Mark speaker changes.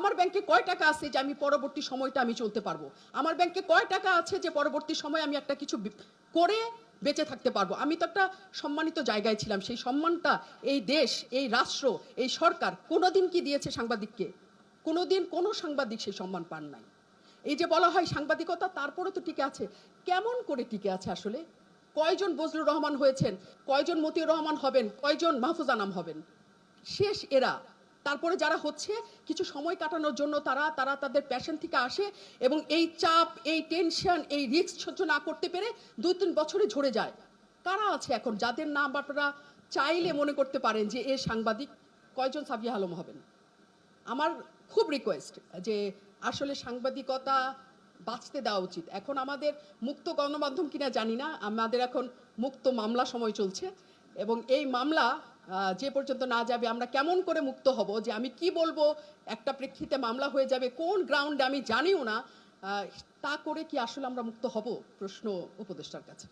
Speaker 1: আমার ব্যাংকে কয় টাকা আছে যে আমি পরবর্তী সময়টা আমি চলতে পারবো? আমার ব্যাংকে কয় টাকা আছে যে পরবর্তী সময় আমি একটা কিছু করে বেঁচে থাকতে পারবো? আমি তো একটা সম্মানিত জায়গায় ছিলাম, সেই সম্মানটা এই দেশ, এই রাষ্ট্র, এই সরকার কোনোদিন কি দিয়েছে সাংবাদিককে? কোনোদিন কোনো সাংবাদিক সেই সম্মান পান নাই। এই যে বলা হয় সাংবাদিকতা, তারপরে তো টিকে আছে। কেমন করে টিকে আছে আসলে? কয়জন বজলুর রহমান হয়েছেন, কয়জন মতিউর রহমান হবেন, কয়জন মাহফুজ আনাম হবেন? শেষ এরা। তারপরে যারা হচ্ছে কিছু সময় কাটানোর জন্য তারা তারা তাদের প্যাশন থেকে আসে এবং এই চাপ, এই টেনশন, এই রিস্ক সহ্য না করতে পেরে 2-3 বছরে ঝরে যায়। কারা আছে এখন যাদের নাম আপনারা চাইলে মনে করতে পারেন যে এ সাংবাদিক? কয়জন সাবিয়া আলম হবেন? আমার খুব রিকোয়েস্ট যে আসলে সাংবাদিকতা বাঁচতে দেওয়া উচিত। এখন আমাদের মুক্ত গণমাধ্যম কিনা জানি না, আমাদের এখন মুক্ত মামলা সময় চলছে এবং এই মামলা যে পর্যন্ত না যাবে আমরা কেমন করে মুক্ত হব, যে আমি কি বলবো একটা প্রেক্ষিতে মামলা হয়ে যাবে, কোন গ্রাউন্ডে আমি জানিও না, তা করে কি আসলে আমরা মুক্ত হব? প্রশ্ন উপদেষ্টার কাছে।